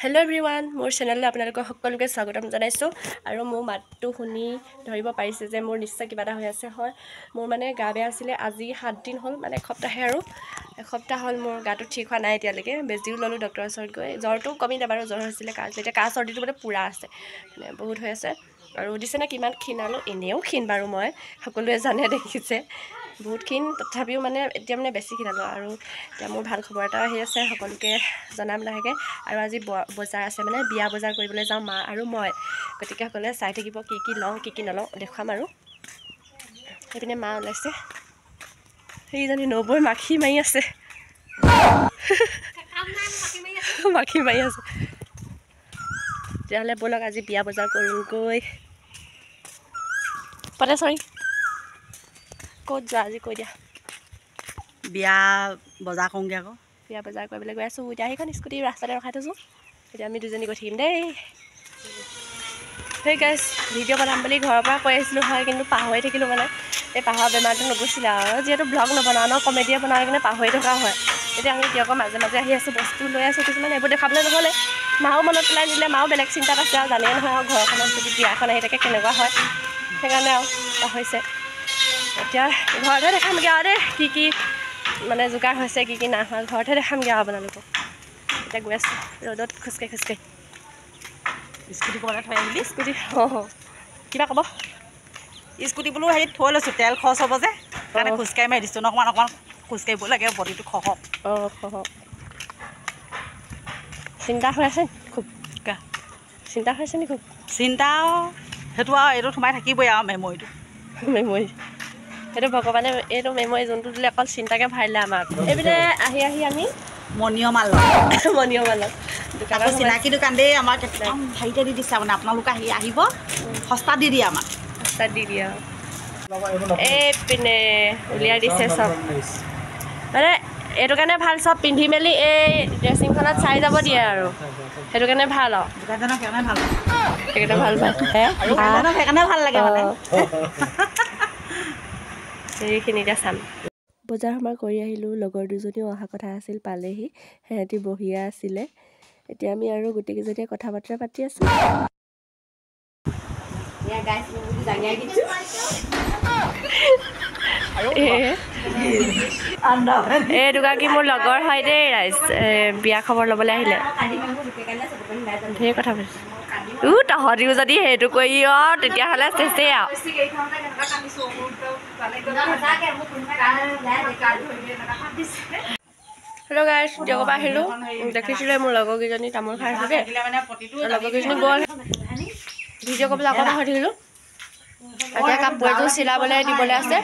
Hello everyone मोर channel आपलोक सकलोके स्वागतम जानाइছো আৰু মোৰ মাতটো শুনি ধৰিব পাৰিছে যে মোৰ নিশ্চয় কিবা এটা হৈ আছে হয় মোৰ মানে গা বেয়া আছিলে আজি 7 দিন হল মানে এসপ্তাহে আৰু এসপ্তাহ হল মোৰ গাটো ঠিক হোৱা নাই এতিয়ালৈকে বেজিও ললো ডক্টৰৰ ওচৰত গৈ জ্বৰটো কমিলে বাৰু জ্বৰ হৈছিলে কাজ এতিয়া কাজ সৰ্দিটো মানে পুৰা আছে মানে বহুত হৈ আছে আৰু দিছে না কিমান ক্ষীণালো এনেও ক্ষীণ বাৰু মই সকলোৱে জানে দেখিছে বহুত ক্ষীণ তথাপিও মানে এতিয়া মানে বেছি ক্ষীণালো আৰু এতিয়া মোৰ ভাল খবৰ এটা আহি আছে সকলোকে জনাম লাহেকে আৰু আজি বজাৰ আছে মানে বিয়া বজাৰ কৰিবলৈ যাওঁ মা আৰু মই গতিকে সকলে চাই থাকিব কি লওঁ কি নলওঁ দেখাম আৰু এইপিনে মা ওলাইছে সেইজনী নবৈ মাখি মাৰি আছে মাখি মাৰি আছে তেতিয়াহ'লে ব'লক আজি বিয়া বজাৰ কৰোঁগৈ পতে চৰি ক'ত যোৱা আজি কৈ দিয়া বিয়া বজাৰ কৰোঁগৈ আকৌ বিয়া বজাৰ কৰিবলৈ গৈ আছোঁ এতিয়া সেইখন স্কুটি ৰাস্তাতে ৰখাই থৈছোঁ এতিয়া আমি দুজনী গৈ থাকিম দেই সেই গাইছ ভিডিঅ' বনাম বুলি ঘৰৰ পৰা কৈ আছিলোঁ হয় কিন্তু পাহৰি থাকিলোঁ মানে এই পাহৰা বেমাৰটো নগৈছিলে আৰু যিহেতু ব্লগ নবনাওঁ ন কমেডিয়ে বনাই কিনে পাহৰি থকা হয় এতিয়া আমি দিয়কৰ মাজে মাজে আহি আছোঁ বস্তু লৈ আছোঁ কিছুমান এইবোৰ দেখাবলৈ নহ'লে মাও মনত পেলাই নিলে মাও বেলেগ চিন্তাত আছে আৰু জানেই নহয় আৰু ঘৰখনত যদি বিয়াখন আহি থাকে কেনেকুৱা হয় সেইকাৰণে আৰু পাহৰিছে এতিয়া ঘৰতে দেখামগৈ আৰু দেই কি মানে যোগাৰ হৈছে কি নাই হোৱা ঘৰতে দেখামগৈ আৰু আপোনালোকক এতিয়া গৈ আছোঁ ৰ'দত খোজকাঢ়ি স্কুটি ক'ৰবাত থৈ আহিলি স্কুটি কিবা ক'ব স্কুটি বোলো হেৰিত থৈ লৈছোঁ তেল খৰচ হ'ব যে সেইকাৰণে খোজকাঢ়ি মাৰি দিছোঁ অকণমান খোজকাঢ়িব লাগে বডিটো খহক চিন্তা হৈ আছে খুব চিন্তা হৈ আছে নি খুব চিন্তা সেইটো আৰু এইটো সোমাই থাকিবই আৰু মেমৰিটো সেইটো ভগৱানে এইটো মেমৰি যোনটো দিলে অকল চিন্তাকে ভাৰিলে আমাক এইপিনে আহি আমি মণিয়মাল দোকানৰ চিনাকি দোকান দেই আমাক একদম হেৰিতে দি দিছে মানে আপোনালোকে আহিব সস্তাত দি দিয়ে আমাক সস্তাত দি দিয়ে এইপিনে উলিয়াই দিছে চব মানে এইটো কাৰণে ভাল চব পিন্ধি মেলি এই ড্ৰেছিংখনত চাই যাব দিয়ে আৰু সেইটো কাৰণে ভাল আৰু দোকানজনক সেইকাৰণে ভাল সেইকেইটা ভাল পায় সেইকাৰণে ভাল লাগে মানে সেইখিনিতে চাম বজাৰ সমাৰ কৰি আহিলোঁ লগৰ দুজনীও অহা কথা আছিল পালেহি সিহঁতি বহিয়া আছিলে এতিয়া আমি আৰু গোটেইকেইজনীয়ে কথা বতৰা পাতি আছোঁ এই দুগৰাকী মোৰ লগৰ হয় দেই ৰাইজ বিয়া খবৰ ল'বলৈ আহিলে ঢেৰ কথা পাতিছোঁ তহঁতিও যদি সেইটো কৰি তেতিয়াহ'লে চেচেই আৰু হেল্ল' গাইছ দিয়কৰ পৰা আহিলোঁ দেখিছিলে মোৰ লগৰকেইজনী তামোল খাই থাকে লগৰকেইজনী গ'ল ভিডিঅ' কৰিবলৈ আকৌ হৈ থাকিলোঁ এতিয়া কাপোৰ এযোৰ চিলাবলৈ দিবলৈ আছে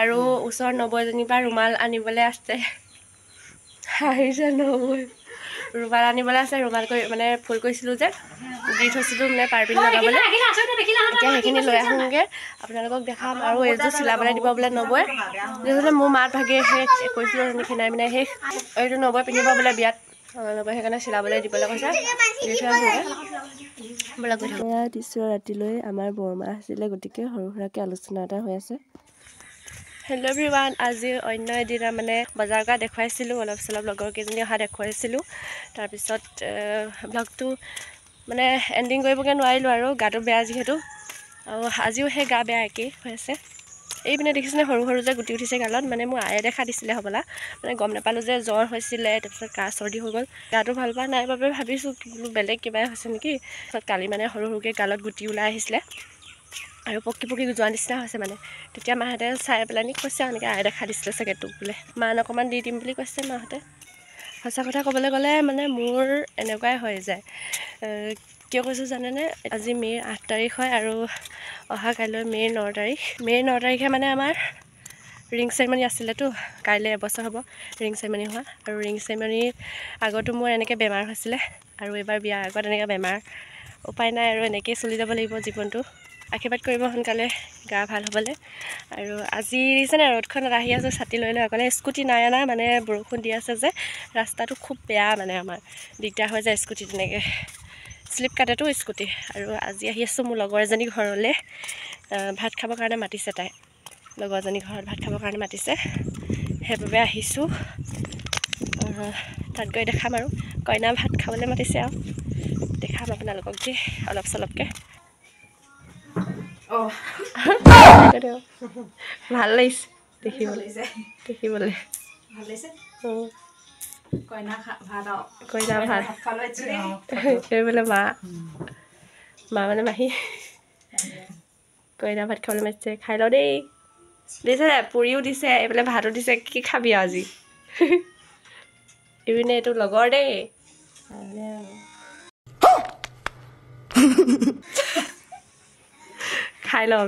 আৰু ওচৰৰ নবৌজনীৰ পৰা ৰুমাল আনিবলৈ আছে আহিছে নবৈ ৰুমাল আনিবলৈ আছে ৰুমাল কৰি মানে ফুল কৰিছিলোঁ যে দি থৈছিলোঁ মানে পাৰ্পিন লগাবলৈ এতিয়া সেইখিনি লৈ আহোঁগৈ আপোনালোকক দেখাম আৰু এইযোৰ চিলাবলৈ দিব বোলে নবৌয়ে যিহেতু মোৰ মাত ভাগি সেই কৈছিলোঁ খিনাই মিনাই শেষ এইটো নবৌয়ে পিন্ধিব বোলে বিয়াত নবৌয়ে সেইকাৰণে চিলাবলৈ দিবলৈ কৈছে দি থৈ আহোঁগৈ এয়া দিছোঁ ৰাতিলৈ আমাৰ বৰমা আছিলে গতিকে সৰু সুৰাকৈ আলোচনা এটা হৈ আছে হেল্ল' এভৰিৱান আজি অন্য এদিনা মানে বজাৰ কৰা দেখুৱাইছিলোঁ অলপ চলপ লগৰকেইজনী অহা দেখুৱাইছিলোঁ তাৰপিছত ব্লগটো মানে এণ্ডিং কৰিবগৈ নোৱাৰিলোঁ আৰু গাটো বেয়া যিহেতু আৰু আজিও সেই গা বেয়া একেই হৈ আছে এইপিনে দেখিছেনে সৰু যে গুটি উঠিছে গালত মানে মোৰ আয়ে দেখা দিছিলে হ'বলা মানে গম নাপালোঁ যে জ্বৰ হৈছিলে তাৰপিছত কাহ চৰ্দি হৈ গ'ল গাটো ভাল পোৱা নাই বাবে ভাবিছোঁ বোলো বেলেগ কিবাই হৈছে নেকি তাৰপিছত কালি মানে সৰুকৈ গালত গুটি ওলাই আহিছিলে আৰু পকি যোৱা নিচিনা হৈছে মানে তেতিয়া মাহঁতে চাই পেলাইনি কৈছে এনেকৈ আয়ে দেখা দিছিলে চাগে তোক বোলে মান অকণমান দি দিম বুলি কৈছে মাহঁতে সঁচা কথা ক'বলৈ গ'লে মানে মোৰ এনেকুৱাই হৈ যায় কিয় কৈছোঁ জানেনে আজি মে'ৰ 8 তাৰিখ হয় আৰু অহা কাইলৈ মে'ৰ 9 তাৰিখ মে'ৰ 9 তাৰিখে মানে আমাৰ ৰিং চেৰিমনি আছিলেতো কাইলৈ এবছৰ হ'ব ৰিং চেৰিমনি হোৱা আৰু ৰিং চেৰিমনিৰ আগতো মোৰ এনেকৈ বেমাৰ হৈছিলে আৰু এইবাৰ বিয়াৰ আগত এনেকৈ বেমাৰ উপায় নাই আৰু এনেকৈয়ে চলি যাব লাগিব জীৱনটো আশীৰ্বাদ কৰিব সোনকালে গা ভাল হ'বলৈ আৰু আজি দেখিছেনে ৰ'দখনত আহি আছোঁ ছাতি লৈ অকলে স্কুটি নাই অনা মানে বৰষুণ দি আছে যে ৰাস্তাটো খুব বেয়া মানে আমাৰ দিগদাৰ হৈ যায় স্কুটি তেনেকৈ শ্লিপ কাটেতো স্কুটি আৰু আজি আহি আছোঁ মোৰ লগৰ এজনী ঘৰলৈ ভাত খাবৰ কাৰণে মাতিছে তাই লগৰজনী ঘৰত ভাত খাবৰ কাৰণে মাতিছে সেইবাবে আহিছোঁ তাত গৈ দেখাম আৰু কইনা ভাত খাবলৈ মাতিছে আৰু দেখাম আপোনালোকক দেই অলপ চলপকৈ ভাল লাগিছে দেখিবলৈ দেখিবলৈ কইনা ভাত এইবোলে মা মানে মাহী কইনা ভাত খাবলৈ মাতিছে খাই লওঁ দেই দিছে পুৰিও দিছে এইফালে ভাতো দিছে কি খাবি আজি এইপিনে এইটো লগৰ দেই খাই লওঁ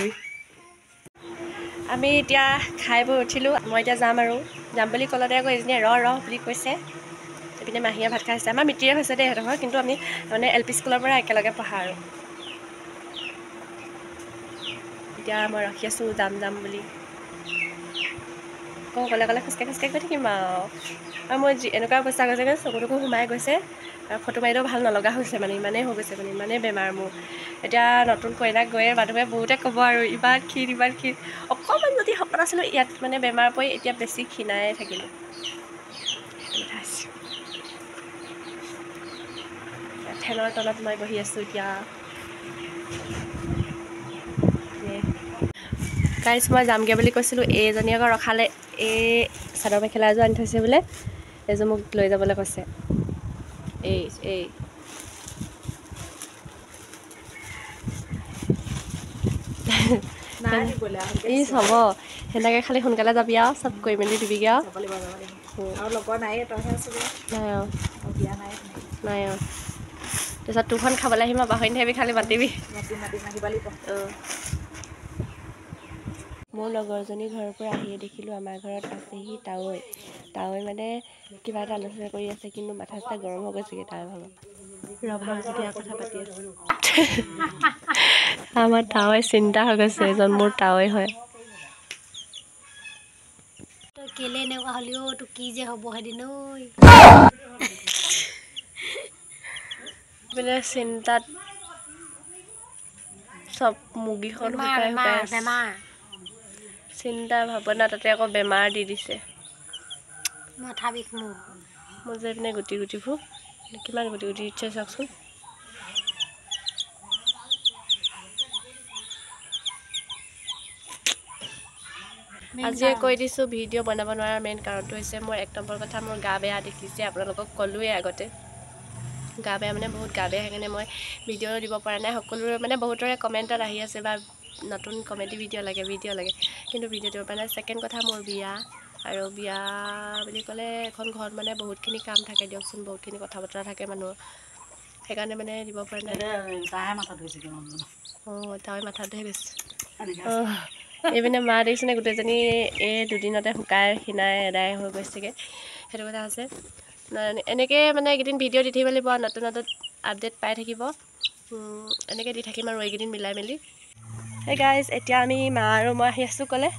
আমি এতিয়া খাই বৈ উঠিলোঁ মই এতিয়া যাম বুলি ক'লতে আকৌ এজনীয়ে ৰ বুলি কৈছে এইপিনে মাহীয়ে ভাত খাইছে আমাৰ মিতিৰে হৈছে দেই সিহঁতৰ কিন্তু আমি মানে LP স্কুলৰ পৰা একেলগে পঢ়া আৰু এতিয়া মই ৰখি আছোঁ যাম বুলি ক'লে খোজকাঢ়ি গৈ থাকিম আৰু মই এনেকুৱা অৱস্থা গৈছে চকুটুকু সোমাই গৈছে আৰু ফটো মাৰিলেও ভাল নলগা হৈছে মানে ইমানেই হৈ গৈছে মানে ইমানেই বেমাৰ মোৰ এতিয়া নতুন কইনাক গৈয়ে মানুহে বহুতে ক'ব আৰু ইমান ক্ষীণ অকণমান যদি শকত আছিলোঁ ইয়াত মানে বেমাৰ পৰি এতিয়া বেছি ক্ষীণাই থাকিলোঁ ফেনৰ তলত মই বহি আছোঁ এতিয়া গাইজ মই যামগৈ বুলি কৈছিলোঁ এইজনী আকৌ ৰখালে এই চাদৰ মেখেলা এযোৰ আনি থৈছে বোলে এইযোৰ মোক লৈ যাবলৈ কৈছে এই ই হ'ব সেনেকৈ খালি সোনকালে যাবি আৰু চব কৰি মেলি দিবিগৈ আৰু নাই আৰু তাৰপিছত তোৰখন খাবলৈ আহিম আৰু পাহৰি নাথাকিবি খালি মাতিবি মোৰ লগৰজনী ঘৰৰ পৰা আহিয়ে দেখিলোঁ আমাৰ ঘৰত আছেহি তাৱৈ মানে কিবা এটা আলোচনা কৰি আছে কিন্তু মাথা চাথা গৰম হৈ গৈছেগৈ তাৰ ভাগৰ যেতিয়া কথা পাতি আছে আমাৰ তাৱৈ চিন্তা হৈ গৈছে এজন মোৰ তাৱৈ হয় তই কেলে এনেকুৱা হ'লেও তোৰ কি যে হ'ব সেইদিন মানে চিন্তাত চব মুগীখন শুকাই আছে চিন্তা ভাৱনা তাতে আকৌ বেমাৰ দি দিছে মাথা বিষ মোৰ যে এইপিনে গুটিবোৰ কিমান গুটি দিছে চাওকচোন আজিয়ে কৈ দিছোঁ ভিডিঅ' বনাব নোৱাৰাৰ মেইন কাৰণটো হৈছে মোৰ 1 নম্বৰ কথা মোৰ গা বেয়া দেখিছে আপোনালোকক ক'লোৱে আগতে গা বেয়া মানে বহুত গা বেয়া সেইকাৰণে মই ভিডিঅ' দিব পৰা নাই সকলোৰে মানে বহুতৰে কমেণ্টত আহি আছে বা নতুন কমেডি ভিডিঅ' লাগে কিন্তু ভিডিঅ' দিব পৰা নাই ছেকেণ্ড কথা মোৰ বিয়া আৰু বিয়া বুলি ক'লে এখন ঘৰত মানে বহুতখিনি কাম থাকে দিয়কচোন বহুতখিনি কথা বতৰা থাকে মানুহৰ সেইকাৰণে মানে দিব পৰা নাই তাই মাথাত ধৰি গৈছে এইপিনে মা দেখিছেনে গোটেইজনী এই দুদিনতে শুকাই খিনাই এদাই হৈ গৈছেগৈ সেইটো কথা আছে এনেকৈ মানে এইকেইদিন ভিডিঅ' দি থাকিব লাগিব নতুন আপডেট পাই থাকিব এনেকৈ দি থাকিম আৰু এইকেইদিন মিলাই মেলি এই গাইজ এতিয়া আমি মা আৰু মই আহি আছোঁ ক'লে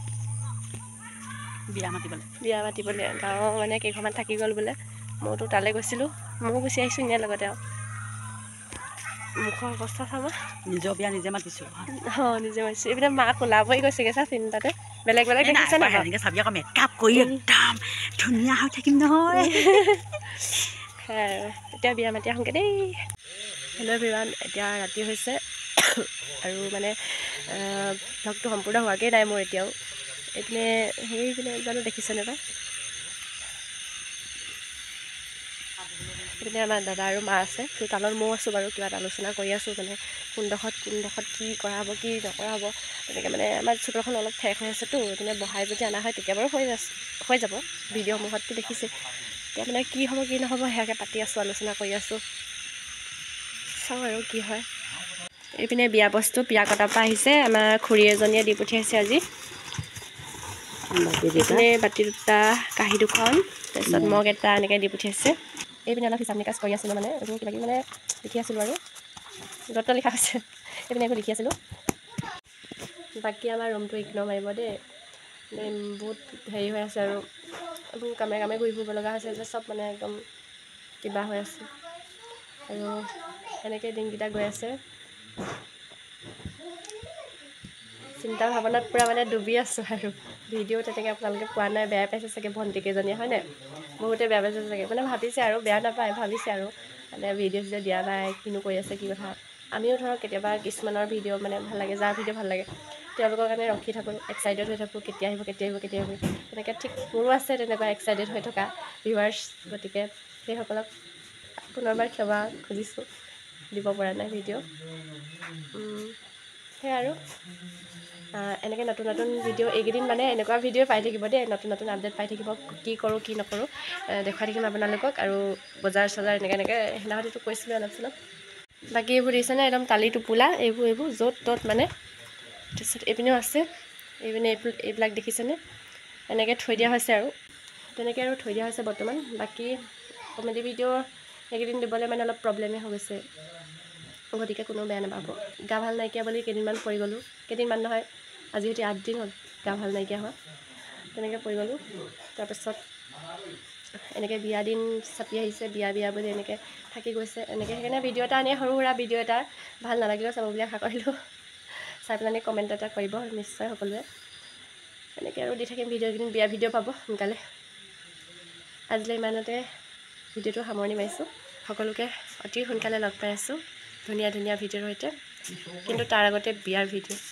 বিয়া মাতিবলৈ গাঁৱৰ মানে কেইঘৰমান থাকি গ'ল বোলে মইতো তালৈ গৈছিলোঁ ময়ো গুচি আহিছোঁ ইয়াৰ লগতে আৰু মুখৰ অৱস্থা চাবা নিজৰ বিয়া নিজে মাতিছোঁ নিজে মাতিছোঁ এইপিনে মা ক'লা পৰি গৈছেগৈ চা চিন্তাতে বেলেগ দেখিছে নাই এনেকৈ চাবি আকৌ মেকআপ কৰি একদম ধুনীয়া হৈ থাকিম নহয় এতিয়া বিয়া মাতি আহোঁগৈ দেই হেল্ল' এভৰিৱান এতিয়া ৰাতি হৈছে আৰু মানে ভ্লগটো সম্পূৰ্ণ হোৱাগৈ নাই মোৰ এতিয়াও এইপিনে সেইপিনে জানো দেখিছেনে পাই এইপিনে আমাৰ দাদা আৰু মা আছে চোতালত ময়ো আছোঁ বাৰু কিবা এটা আলোচনা কৰি আছোঁ মানে কোনডোখৰত কি কৰা হ'ব কি নকৰা হ'ব তেনেকৈ মানে আমাৰ চোতালখন অলপ ঠেক হৈ আছেতো এইপিনে বহাই যদি অনা হয় তেতিয়া বাৰু হৈ যাব ভিডিঅ' মুখততো দেখিছে এতিয়া মানে কি হ'ব কি নহ'ব সেয়াকৈ পাতি আছোঁ আলোচনা কৰি আছোঁ চাওঁ আৰু কি হয় এইপিনে বিয়া বস্তু বিয়া কটাৰ পৰা আহিছে আমাৰ খুৰী এজনীয়ে দি পঠিয়াইছে আজি এইপিনে বাতি দুটা কাঁহী দুখন তাৰপিছত মগ এটা এনেকৈ দি পঠিয়াইছে এইপিনে অলপ হিচাপ নিকাচ কৰি আছিলোঁ মানে এইবোৰ কিবাকিবি মানে লিখি আছিলোঁ আৰু য'ত লিখা হৈছে এইপিনে এইবোৰ লিখি আছিলোঁ বাকী আমাৰ ৰুমটো ইগনৰ মাৰিব দেই বহুত হেৰি হৈ আছে আৰু এইবোৰ কামে ঘূৰি ফুৰিব লগা হৈছে যে চব মানে একদম কিবা হৈ আছে আৰু এনেকৈ দিনকেইটা গৈ আছে চিন্তা ভাৱনাত পূৰা মানে ডুবি আছোঁ আৰু ভিডিঅ' তেনেকৈ আপোনালোকে পোৱা নাই বেয়া পাইছে চাগে ভণ্টিকেইজনীয়ে হয়নে বহুতে বেয়া পাইছে চাগে মানে ভাবিছে আৰু বেয়া নাপায় ভাবিছে আৰু মানে ভিডিঅ' চিডিঅ' দিয়া নাই, কিনো কৰি আছে কি কথা। আমিও ধৰক কেতিয়াবা কিছুমানৰ ভিডিঅ' মানে ভাল লাগে, যাৰ ভিডিঅ' ভাল লাগে তেওঁলোকৰ কাৰণে ৰখি থাকোঁ, এক্সাইটেড হৈ থাকোঁ, কেতিয়া আহিব কেতিয়া আহিব কেতিয়া আহিব। তেনেকৈ ঠিক মোৰো আছে তেনেকুৱা এক্সাইটেড হৈ থকা ভিউৱাৰ্ছ, গতিকে সেইসকলক পুনৰবাৰ ক্ষমা খুজিছোঁ, দিব পৰা নাই ভিডিঅ'। সেয়াই আৰু এনেকৈ নতুন নতুন ভিডিঅ' এইকেইদিন মানে এনেকুৱা ভিডিঅ' পাই থাকিব দেই, নতুন নতুন আপডেট পাই থাকিব, কি কৰোঁ কি নকৰোঁ দেখুৱাই থাকিম আপোনালোকক। আৰু বজাৰ চজাৰ এনেকৈ সেইদিনাখনতো কৈছিলোঁ অলপ চলপ। বাকী এইবোৰ দেখিছেনে একদম টালি টোপোলা, এইবোৰ য'ত ত'ত মানে। তাৰপিছত এইপিনেও আছে, এইপিনে এইবিলাক দেখিছেনে, এনেকৈ থৈ দিয়া হৈছে আৰু তেনেকৈ আৰু থৈ দিয়া হৈছে বৰ্তমান। বাকী কমেডি ভিডিঅ' এইকেইদিন দিবলৈ মানে অলপ প্ৰব্লেমেই হৈ গৈছে, গতিকে কোনো বেয়া নাপাব। গা ভাল নাইকিয়া বুলি কেইদিনমান পৰি গ'লোঁ, কেইদিনমান নহয় আজি সৈতে 8 দিন হ'ল গা ভাল নাইকিয়া হোৱা, তেনেকৈ পৰি গ'লোঁ। তাৰপাছত এনেকৈ বিয়া দিন চাপি আহিছে, বিয়া বুলি এনেকৈ থাকি গৈছে এনেকৈ। সেইকাৰণে ভিডিঅ' এটা এনেই সৰু সুৰা ভিডিঅ' এটা ভাল নালাগিলেও চাব বুলি আশা কৰিলোঁ। চাই পেলাই কমেণ্ট এটা কৰিব নিশ্চয় সকলোৱে। এনেকৈ আৰু দি থাকিম ভিডিঅ' কেইদিন, বিয়া ভিডিঅ' পাব সোনকালে। আজিলৈ ইমানতে ভিডিঅ'টো সামৰণি মাৰিছোঁ। সকলোকে অতি সোনকালে লগ পাই আছোঁ ধুনীয়া ধুনীয়া ভিডিঅ'ৰ সৈতে, কিন্তু তাৰ আগতে বিয়াৰ ভিডিঅ'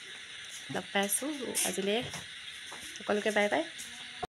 লগ পাই আছোঁ। আজিলৈ সকলোকে বাই বাই।